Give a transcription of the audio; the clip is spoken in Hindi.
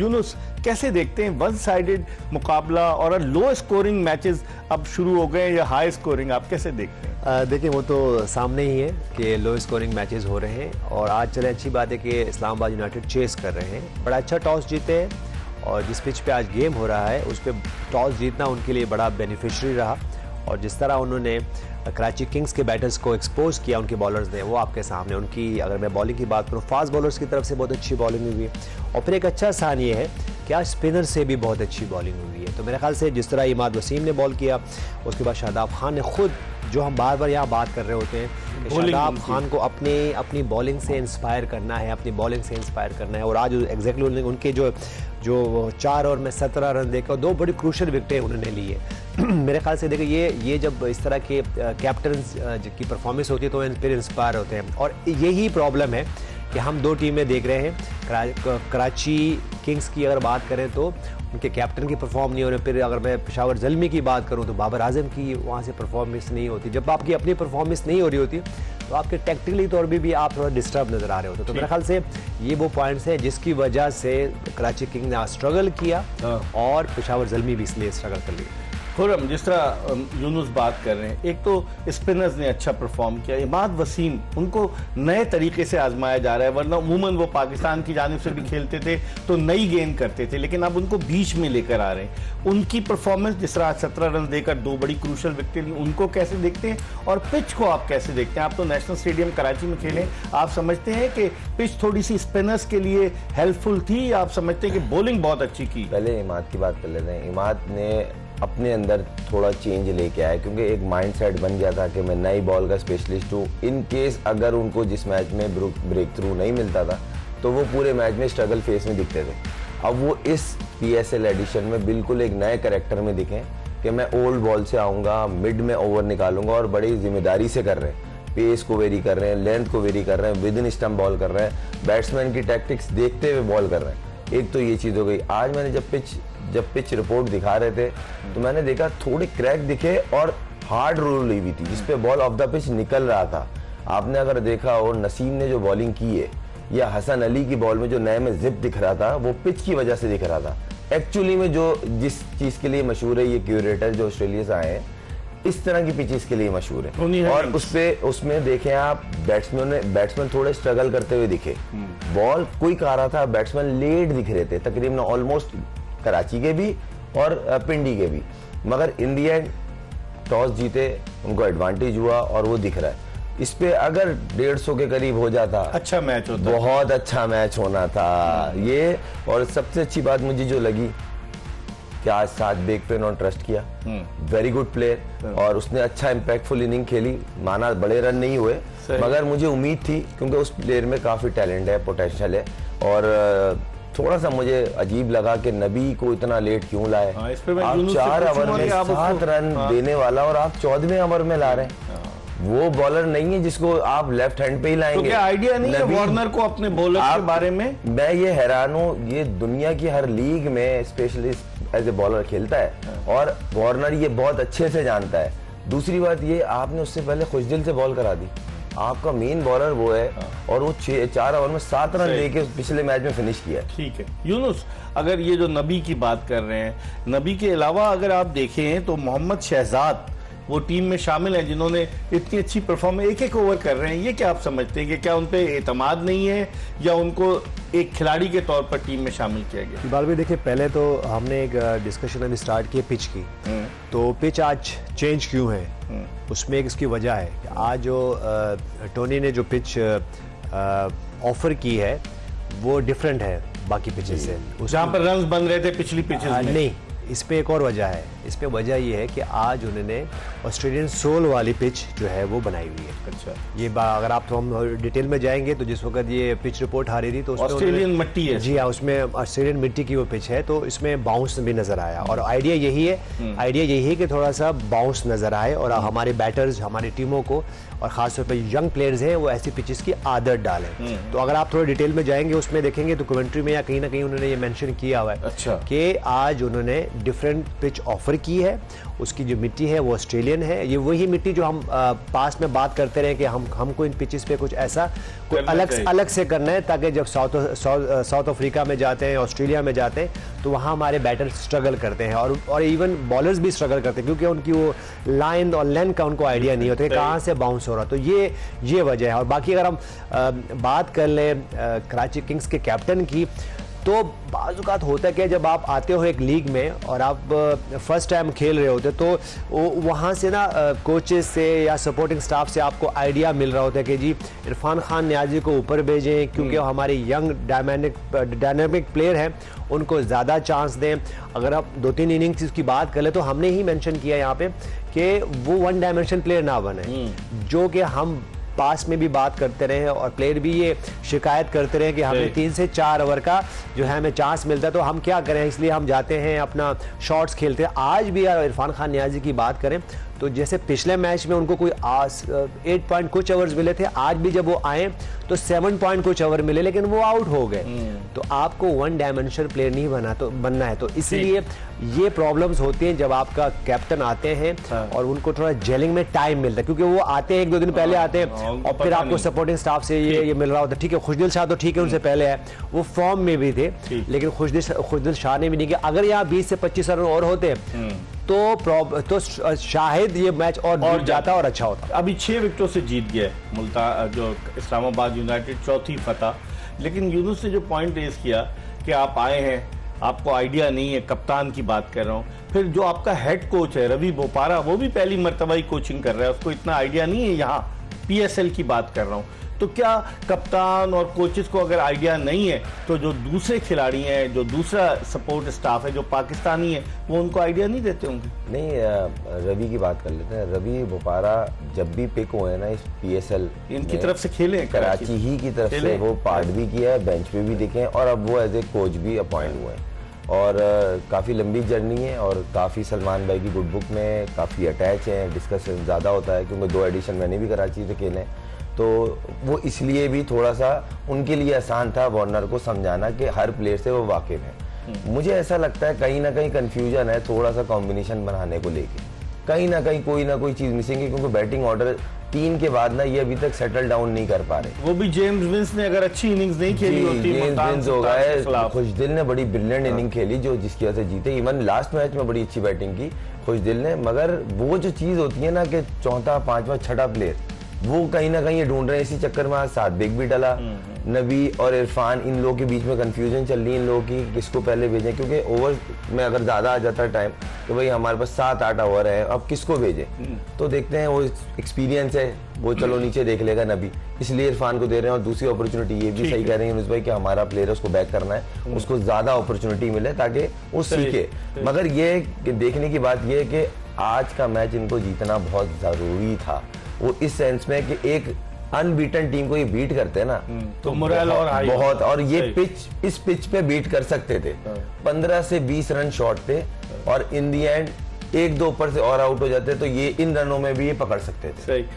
यूनुस, कैसे देखते हैं वन साइडेड मुकाबला और लो स्कोरिंग मैचेस अब शुरू हो गए या हाई स्कोरिंग, आप कैसे देखते हैं? देखिए वो तो सामने ही है कि लो स्कोरिंग मैचेस हो रहे हैं और आज चले अच्छी बात है कि इस्लामाबाद यूनाइटेड चेस कर रहे हैं, बड़ा अच्छा टॉस जीते हैं और जिस पिच पे आज गेम हो रहा है उस पर टॉस जीतना उनके लिए बड़ा बेनिफिशियरी रहा और जिस तरह उन्होंने कराची किंग्स के बैटर्स को एक्सपोज किया उनके बॉलर्स ने, वो आपके सामने उनकी, अगर मैं बॉलिंग की बात करूँ, फास्ट बॉलर्स की तरफ से बहुत अच्छी बॉलिंग हुई है और फिर एक अच्छा साइन ये है कि आज स्पिनर से भी बहुत अच्छी बॉलिंग हुई है। तो मेरे ख्याल से जिस तरह इमाद वसीम ने बॉल किया, उसके बाद शादाब खान ने खुद, जो हम बार बार यहाँ बात कर रहे होते हैं कि शादाब खान को अपनी बॉलिंग से इंस्पायर करना है, अपनी बॉलिंग से इंस्पायर करना है और आज एग्जैक्टली उनके जो 4 ओवर में 17 रन देकर 2 बड़ी क्रूशल विकेटें उन्होंने ली है। मेरे ख्याल से देखिए ये जब इस तरह के कैप्टन की परफॉर्मेंस होती है तो फिर इंस्पायर होते हैं और यही प्रॉब्लम है कि हम 2 टीमें देख रहे हैं। कराची किंग्स की अगर बात करें तो उनके कैप्टन की परफॉर्म नहीं हो रही, फिर अगर मैं पेशावर ज़ल्मी की बात करूं तो बाबर आजम की वहां से परफॉर्मेंस नहीं होती। जब आपकी अपनी परफॉर्मेंस नहीं हो रही होती तो आपके टैक्टिकली तौर पर भी आप थोड़ा डिस्टर्ब नज़र आ रहे होते। तो मेरे ख्याल से ये वो पॉइंट्स हैं जिसकी वजह से कराची किंग्स ने स्ट्रगल किया और पेशावर ज़ल्मी भी इसलिए स्ट्रगल कर लिया। खुरम, जिस तरह यूनुस बात कर रहे हैं, एक तो स्पिनर्स ने अच्छा परफॉर्म किया, इमाद वसीम, उनको नए तरीके से आजमाया जा रहा है, वरना अमूमन वो पाकिस्तान की जानिब से भी खेलते थे तो नई गेंद करते थे, लेकिन अब उनको बीच में लेकर आ रहे हैं। उनकी परफॉर्मेंस, जिस तरह 17 रन देकर 2 बड़ी क्रूशल विकेट ली, उनको कैसे देखते हैं और पिच को आप कैसे देखते हैं? आप तो नेशनल स्टेडियम कराची में खेलें, आप समझते हैं कि पिच थोड़ी सी स्पिनर्स के लिए हेल्पफुल थी या आप समझते हैं कि बॉलिंग बहुत अच्छी की? पहले इमाद की बात कर लेते हैं। इमाद ने अपने अंदर थोड़ा चेंज लेके आया क्योंकि एक माइंडसेट बन गया था कि मैं नई बॉल का स्पेशलिस्ट हूँ। इन केस अगर उनको जिस मैच में ब्रेक थ्रू नहीं मिलता था तो वो पूरे मैच में स्ट्रगल फेस में दिखते थे। अब वो इस PSL एडिशन में बिल्कुल एक नए कैरेक्टर में दिखे कि मैं ओल्ड बॉल से आऊँगा, मिड में ओवर निकालूंगा और बड़ी जिम्मेदारी से कर रहे हैं, पेस को वेरी कर रहे हैं, लेंथ को वेरी कर रहे हैं, विद इन स्टंप बॉल कर रहे हैं, बैट्समैन की टैक्टिक्स देखते हुए बॉल कर रहे हैं। एक तो ये चीज़ हो गई। आज मैंने जब पिच रिपोर्ट दिखा रहे थे तो मैंने देखा थोड़े क्रैक दिखे और हार्ड रोल ली हुई थी जिसपे बॉल ऑफ द पिच निकल रहा था। आपने अगर देखा हो, नसीम ने जो बॉलिंग की है या हसन अली की बॉल में जो नए में जिप दिख रहा था वो पिच की वजह से दिख रहा था। एक्चुअली में जो जिस चीज़ के लिए मशहूर है ये क्यूरेटर जो ऑस्ट्रेलिया से आए हैं, इस तरह की पिचेस के लिए मशहूर है और उसमें देखें आप, बैट्समैन थोड़े स्ट्रगल करते हुए दिखे, बॉल क्विक आ रहा था, बैट्समैन लेट दिख रहे थे तकरीबन ऑलमोस्ट कराची के भी और पिंडी के भी, मगर इन दी एंड टॉस जीते, उनको एडवांटेज हुआ और वो दिख रहा है। इस पे अगर 150 के करीब हो जाता, अच्छा मैच होता, बहुत अच्छा मैच होना था ये। और सबसे अच्छी बात मुझे जो लगी कि आज 7 बेग पे उन्होंने ट्रस्ट किया, वेरी गुड प्लेयर और उसने अच्छा इम्पैक्टफुल इनिंग खेली। माना बड़े रन नहीं हुए मगर मुझे उम्मीद थी क्योंकि उस प्लेयर में काफी टैलेंट है, पोटेंशियल है। और थोड़ा सा मुझे अजीब लगा कि नबी को इतना लेट क्यों लाए। आप 4 ओवर में 7 रन देने वाला और आप 14वें ओवर में ला रहे हैं। वो बॉलर नहीं है जिसको आप लेफ्ट हैंड पे ही लाएंगे। तो क्या आइडिया नहीं है वार्नर को अपने बॉलर के बारे में? मैं ये हैरान हूँ, ये दुनिया की हर लीग में स्पेशलिस्ट एज ए बॉलर खेलता है और वार्नर ये बहुत अच्छे से जानता है। दूसरी बात ये, आपने उससे पहले खुशदिल से बॉल करा दी, आपका मेन बॉलर वो है और वो 4 ओवर में 7 रन लेके पिछले मैच में फिनिश किया। ठीक है यूनुस, अगर ये जो नबी की बात कर रहे हैं, नबी के अलावा अगर आप देखें तो मोहम्मद शहजाद वो टीम में शामिल हैं जिन्होंने इतनी अच्छी परफॉर्मेंस, एक ओवर कर रहे हैं। ये क्या आप समझते हैं कि क्या उन पे एतमाद नहीं है या उनको एक खिलाड़ी के तौर पर टीम में शामिल किया गया? इकबाल भाई देखिए, पहले तो हमने एक डिस्कशन अभी स्टार्ट की पिच की, तो पिच आज चेंज क्यों है उसमें एक इसकी वजह है कि आज जो टोनी ने जो पिच ऑफर की है वो डिफरेंट है बाकी पिचेस से, जहाँ पर रन्स बन रहे थे पिछली पिचेस में। नहीं, इस पे एक और वजह है। इस पे वजह ये है कि आज उन्होंने ऑस्ट्रेलियन सोल वाली पिच जो है वो बनाई हुई है। अच्छा, ये अगर आप तो हम डिटेल में जाएंगे तो जिस वक्त ये पिच रिपोर्ट आ रही थी तो ऑस्ट्रेलियन मिट्टी है। जी हाँ, उसमें ऑस्ट्रेलियन मिट्टी की वो पिच है तो इसमें बाउंस भी नजर आया और आइडिया यही है कि थोड़ा सा बाउंस नजर आए और हमारे बैटर्स, हमारी टीमों को और खासतौर पर यंग प्लेयर्स हैं वो ऐसी पिचेस की आदत डालें। तो अगर आप थोड़ा डिटेल में जाएंगे उसमें देखेंगे तो कमेंट्री में या कहीं ना कहीं उन्होंने ये मेंशन किया हुआ है अच्छा, कि आज उन्होंने डिफरेंट पिच ऑफर की है। उसकी जो मिट्टी है वो ऑस्ट्रेलियन है, ये वही मिट्टी जो हम पास्ट में बात करते रहे कि हमको इन पिचेस पे कुछ ऐसा कोई अलग से करना है, ताकि जब साउथ अफ्रीका में जाते हैं, ऑस्ट्रेलिया में जाते हैं, तो वहाँ हमारे बैटर स्ट्रगल करते हैं और इवन बॉलर्स भी स्ट्रगल करते हैं, क्योंकि उनकी वो लाइन और लेंथ का उनको आइडिया नहीं होता है कहाँ से बाउंस हो रहा। तो ये वजह है। और बाकी अगर हम बात कर लें कराची किंग्स के कैप्टन की, तो बाज़ होता है कि जब आप आते हो एक लीग में और आप फर्स्ट टाइम खेल रहे होते, तो वहाँ से ना कोचेस से या सपोर्टिंग स्टाफ से आपको आइडिया मिल रहा होता है कि जी इरफान खान नियाजी को ऊपर भेजें, क्योंकि वो हमारे यंग डायनामिक प्लेयर हैं, उनको ज़्यादा चांस दें। अगर आप 2-3 इनिंग्स की बात कर ले, तो हमने ही मेंशन किया यहाँ पे कि वो वन डायमेंशन प्लेयर ना बने, जो कि हम पास में भी बात करते रहे और प्लेयर भी ये शिकायत करते रहे कि हमें 3 से 4 ओवर का जो है हमें चांस मिलता है, तो हम क्या करें, इसलिए हम जाते हैं अपना शॉट्स खेलते हैं। आज भी इरफान खान नियाजी की बात करें तो जैसे पिछले मैच में उनको कोई 8 पॉइंट कुछ ओवर्स मिले थे, आज भी जब वो आए तो 7 पॉइंट कुछ ओवर मिले, लेकिन वो आउट हो गए। तो आपको वन डायमेंशनल प्लेयर नहीं बनना है, तो इसीलिए ये प्रॉब्लम्स होती हैं जब आपका कैप्टन आते हैं और उनको थोड़ा जेलिंग में टाइम मिलता है, क्योंकि वो आते हैं 1-2 दिन पहले आते हैं और फिर आपको सपोर्टिंग स्टाफ से ये मिल रहा होता है। ठीक है, खुशदिल शाह तो ठीक है, उनसे पहले है, वो फॉर्म में भी थे, लेकिन खुशदिल शाह ने भी नहीं किया। अगर यहाँ 20 से 25 रन और होते तो शायद ये मैच और जाता और अच्छा होता। अभी 6 विकेटों से जीत गया मुल्तान जो इस्लामाबाद यूनाइटेड, चौथी फतह। लेकिन यूनुस ने जो पॉइंट रेज किया कि आप आए हैं, आपको आइडिया नहीं है, कप्तान की बात कर रहा हूँ, फिर जो आपका हेड कोच है रवि बोपारा, वो भी पहली मर्तबा ही कोचिंग कर रहा है, उसको इतना आइडिया नहीं है। यहाँ PSL की बात कर रहा हूँ, तो क्या कप्तान और कोचेस को अगर आइडिया नहीं है, तो जो दूसरे खिलाड़ी हैं, जो दूसरा सपोर्ट स्टाफ है जो पाकिस्तानी है, वो उनको आइडिया नहीं देते होंगे? नहीं, रवि की बात कर लेते हैं। रवि बोपारा जब भी पिक हुए ना इस PSL, इनकी तरफ से खेले, कराची ही की तरफ से वो पार्ट भी किया है, बेंच पे भी दिखे, और अब वो एज ए कोच भी अपॉइंट हुए हैं। और काफ़ी लंबी जर्नी है और काफ़ी सलमान भाई की गुड बुक में काफ़ी अटैच हैं, डिस्कशन ज़्यादा होता है, क्योंकि 2 एडिशन मैंने भी कराची से खेले, तो वो इसलिए भी थोड़ा सा उनके लिए आसान था वार्नर को समझाना कि हर प्लेयर से वो वाकिफ है। मुझे ऐसा लगता है कहीं ना कहीं कंफ्यूजन है थोड़ा सा कॉम्बिनेशन बनाने को लेके, कहीं ना कहीं कोई चीज़ मिसिंग है, क्योंकि बैटिंग ऑर्डर 3 के बाद ना ये अभी तक सेटल डाउन नहीं कर पा रहे। वो भी जेम्स विंस ने अगर अच्छी इनिंग्स नहीं खेली होती, जेम्स विंस हो गए, खुशदिल ने बड़ी ब्रिलियंट इनिंग खेली जो जिसकी वजह से जीते। इवन लास्ट मैच में बड़ी अच्छी बैटिंग की खुशदिल ने, मगर वो जो चीज़ होती है ना कि चौथा, 5वां, 6ठा प्लेयर, वो कहीं ना कहीं ये ढूंढ रहे हैं। इसी चक्कर में आज सादिक भी डला, नबी और इरफान, इन लोगों के बीच में कंफ्यूजन चल रही है इन लोगों की किसको पहले भेजें, क्योंकि ओवर में अगर ज़्यादा आ जाता है टाइम तो भाई हमारे पास 7-8 ओवर है, अब किसको भेजें। तो देखते हैं, वो एक्सपीरियंस है, वो चलो नीचे देख लेगा नबी, इसलिए इरफान को दे रहे हैं। और दूसरी अपॉर्चुनिटी ये भी सही कह रहे हैं यूनुस भाई कि हमारा प्लेयर है, उसको बैक करना है, उसको ज़्यादा अपॉर्चुनिटी मिले ताकि वो सीखे। मगर ये देखने की बात ये है कि आज का मैच इनको जीतना बहुत ज़रूरी था, वो इस सेंस में कि एक अनबीटन टीम को ये बीट करते हैं ना, तो मोरल और हाई बहुत, और ये पिच, इस पिच पे बीट कर सकते थे। 15 से 20 रन शॉर्ट थे और इन दी एंड 1-2 ऊपर से और आउट हो जाते, तो ये इन रनों में भी ये पकड़ सकते थे।